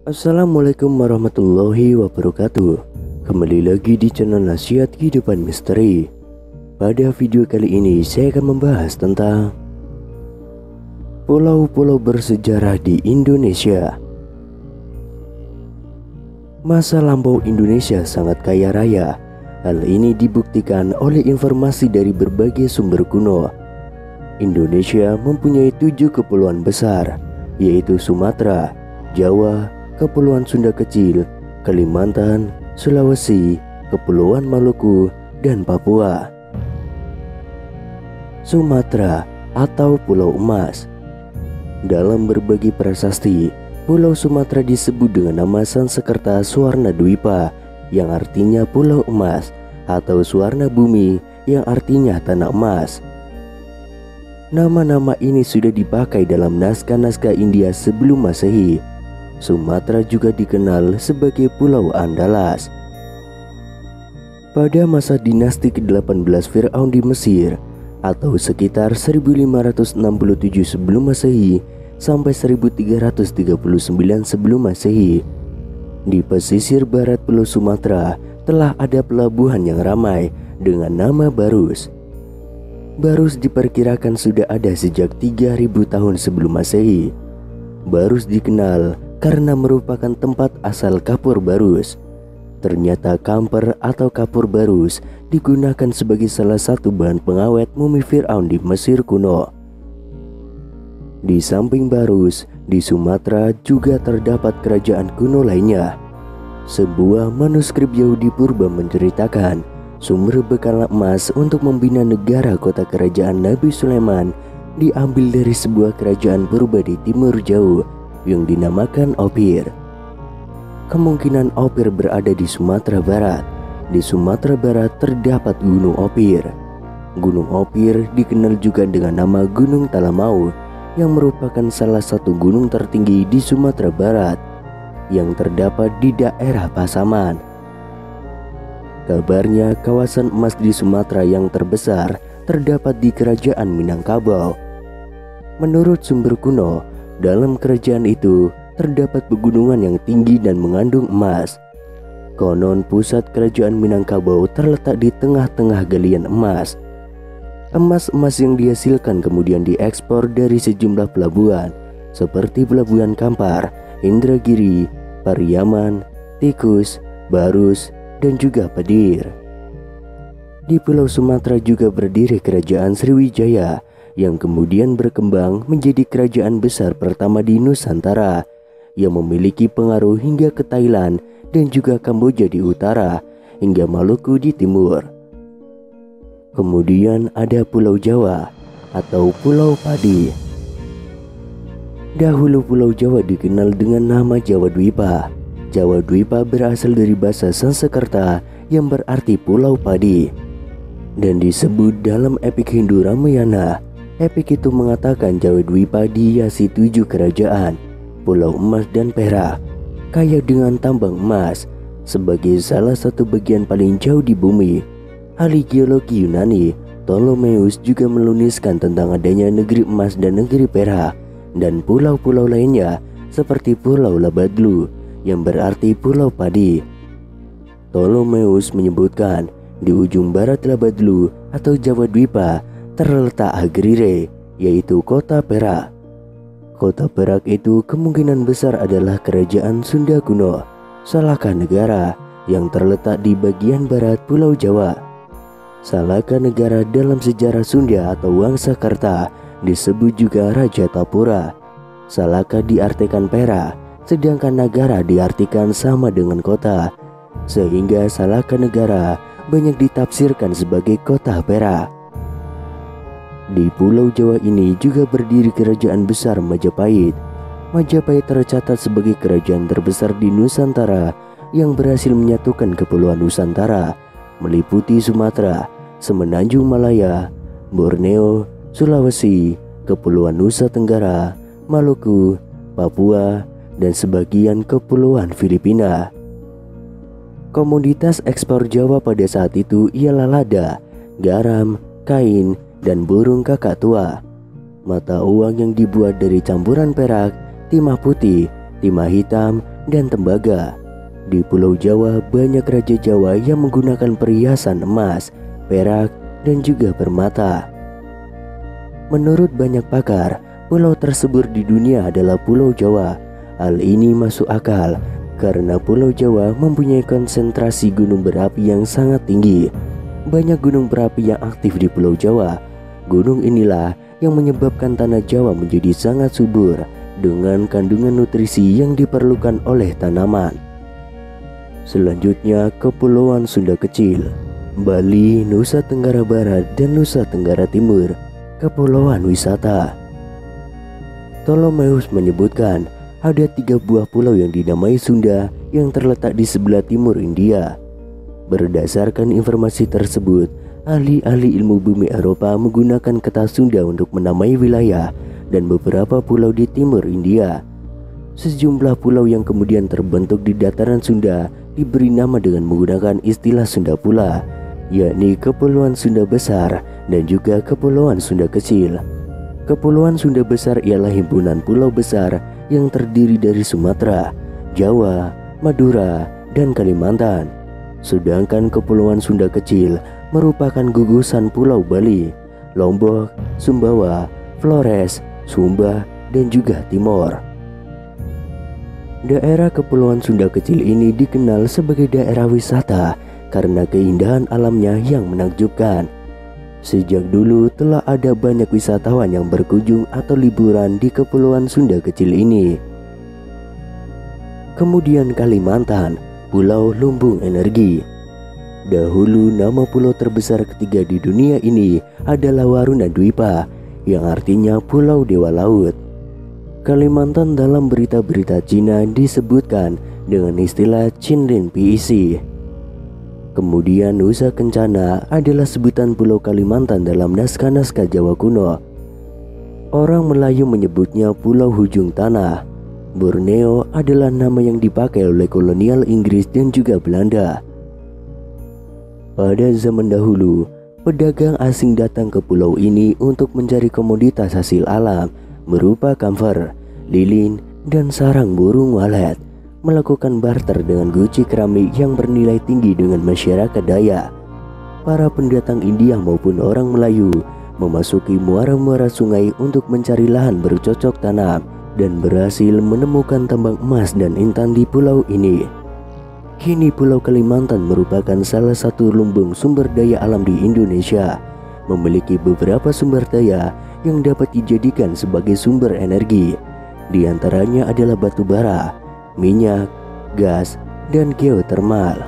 Assalamualaikum warahmatullahi wabarakatuh. Kembali lagi di channel Nasihat Kehidupan Misteri. Pada video kali ini saya akan membahas tentang pulau-pulau bersejarah di Indonesia. Masa lampau Indonesia sangat kaya raya. Hal ini dibuktikan oleh informasi dari berbagai sumber kuno. Indonesia mempunyai 7 kepulauan besar, yaitu Sumatera, Jawa, Kepulauan Sunda Kecil, Kalimantan, Sulawesi, Kepulauan Maluku, dan Papua. Sumatera atau Pulau Emas. Dalam berbagai prasasti, Pulau Sumatera disebut dengan nama Sanskerta Suwarna Dwipa, yang artinya Pulau Emas, atau Suwarna Bumi, yang artinya Tanah Emas. Nama-nama ini sudah dipakai dalam naskah-naskah India sebelum Masehi. Sumatera juga dikenal sebagai Pulau Andalas. Pada masa dinasti ke-18 Fir'aun di Mesir, atau sekitar 1567 sebelum Masehi sampai 1339 sebelum Masehi, di pesisir barat Pulau Sumatera telah ada pelabuhan yang ramai dengan nama Barus. Barus diperkirakan sudah ada sejak 3000 tahun sebelum Masehi. Barus dikenal karena merupakan tempat asal kapur barus. Ternyata kamper atau kapur barus digunakan sebagai salah satu bahan pengawet mumi Fir'aun di Mesir kuno. Di samping Barus, di Sumatera juga terdapat kerajaan kuno lainnya. Sebuah manuskrip Yahudi purba menceritakan sumber bekal emas untuk membina negara kota kerajaan Nabi Sulaiman diambil dari sebuah kerajaan purba di timur jauh yang dinamakan Opir. Kemungkinan Opir berada di Sumatera Barat. Di Sumatera Barat terdapat Gunung Opir. Gunung Opir dikenal juga dengan nama Gunung Talamau, yang merupakan salah satu gunung tertinggi di Sumatera Barat yang terdapat di daerah Pasaman. Kabarnya kawasan emas di Sumatera yang terbesar terdapat di Kerajaan Minangkabau. Menurut sumber kuno, dalam kerajaan itu terdapat pegunungan yang tinggi dan mengandung emas. Konon pusat kerajaan Minangkabau terletak di tengah-tengah galian emas. Emas-emas yang dihasilkan kemudian diekspor dari sejumlah pelabuhan seperti Pelabuhan Kampar, Indragiri, Pariaman, Tikus, Barus, dan juga Pedir. Di Pulau Sumatera juga berdiri Kerajaan Sriwijaya yang kemudian berkembang menjadi kerajaan besar pertama di Nusantara yang memiliki pengaruh hingga ke Thailand dan juga Kamboja di utara hingga Maluku di timur. Kemudian ada Pulau Jawa atau Pulau Padi. Dahulu Pulau Jawa dikenal dengan nama Jawa Dwipa. Jawa Dwipa berasal dari bahasa Sanskerta yang berarti Pulau Padi dan disebut dalam epik Hindu Ramayana. Epik itu mengatakan Jawa Dwipa dihiasi 7 kerajaan, pulau emas dan perak, kaya dengan tambang emas sebagai salah satu bagian paling jauh di bumi. Ahli geologi Yunani Ptolemeus juga menuliskan tentang adanya negeri emas dan negeri perak dan pulau-pulau lainnya seperti Pulau Labadlu yang berarti Pulau Padi. Ptolemeus menyebutkan di ujung barat Labadlu atau Jawa Dwipa terletak Agrire, yaitu kota Perak. Kota Perak itu kemungkinan besar adalah kerajaan Sunda kuno, Salaka Negara, yang terletak di bagian barat Pulau Jawa. Salaka Negara dalam sejarah Sunda atau Wangsakerta disebut juga Raja Tapura. Salaka diartikan perak, sedangkan Nagara diartikan sama dengan kota, sehingga Salaka Negara banyak ditafsirkan sebagai kota perak. Di Pulau Jawa ini juga berdiri kerajaan besar Majapahit. Majapahit tercatat sebagai kerajaan terbesar di Nusantara yang berhasil menyatukan kepulauan Nusantara meliputi Sumatera, Semenanjung Malaya, Borneo, Sulawesi, Kepulauan Nusa Tenggara, Maluku, Papua, dan sebagian kepulauan Filipina. Komoditas ekspor Jawa pada saat itu ialah lada, garam, kain, dan burung kakak tua. Mata uang yang dibuat dari campuran perak, timah putih, timah hitam, dan tembaga. Di Pulau Jawa banyak raja Jawa yang menggunakan perhiasan emas, perak, dan juga permata. Menurut banyak pakar, pulau tersebut di dunia adalah Pulau Jawa. Hal ini masuk akal karena Pulau Jawa mempunyai konsentrasi gunung berapi yang sangat tinggi. Banyak gunung berapi yang aktif di Pulau Jawa. Gunung inilah yang menyebabkan tanah Jawa menjadi sangat subur dengan kandungan nutrisi yang diperlukan oleh tanaman. Selanjutnya, Kepulauan Sunda Kecil, Bali, Nusa Tenggara Barat, dan Nusa Tenggara Timur. Kepulauan wisata. Ptolemeus menyebutkan ada 3 buah pulau yang dinamai Sunda yang terletak di sebelah timur India. Berdasarkan informasi tersebut, ahli-ahli ilmu bumi Eropa menggunakan kata Sunda untuk menamai wilayah dan beberapa pulau di timur India. Sejumlah pulau yang kemudian terbentuk di dataran Sunda diberi nama dengan menggunakan istilah Sunda pula, yakni Kepulauan Sunda Besar dan juga Kepulauan Sunda Kecil. Kepulauan Sunda Besar ialah himpunan pulau besar yang terdiri dari Sumatera, Jawa, Madura, dan Kalimantan. Sedangkan Kepulauan Sunda Kecil merupakan gugusan Pulau Bali, Lombok, Sumbawa, Flores, Sumba, dan juga Timor. Daerah Kepulauan Sunda Kecil ini dikenal sebagai daerah wisata karena keindahan alamnya yang menakjubkan. Sejak dulu telah ada banyak wisatawan yang berkunjung atau liburan di Kepulauan Sunda Kecil ini. Kemudian Kalimantan, Pulau Lumbung Energi. Dahulu nama pulau terbesar ketiga di dunia ini adalah Waruna Dwipa, yang artinya Pulau Dewa Laut. Kalimantan dalam berita-berita Cina disebutkan dengan istilah Cinlin PEC. Kemudian Nusa Kencana adalah sebutan Pulau Kalimantan dalam naskah-naskah Jawa kuno. Orang Melayu menyebutnya Pulau Hujung Tanah. Borneo adalah nama yang dipakai oleh kolonial Inggris dan juga Belanda. Pada zaman dahulu, pedagang asing datang ke pulau ini untuk mencari komoditas hasil alam berupa kamfer, lilin, dan sarang burung walet, melakukan barter dengan guci keramik yang bernilai tinggi dengan masyarakat Dayak. Para pendatang India maupun orang Melayu memasuki muara-muara sungai untuk mencari lahan bercocok tanam dan berhasil menemukan tambang emas dan intan di pulau ini. Kini Pulau Kalimantan merupakan salah satu lumbung sumber daya alam di Indonesia, memiliki beberapa sumber daya yang dapat dijadikan sebagai sumber energi. Di antaranya adalah batu bara, minyak, gas, dan geotermal.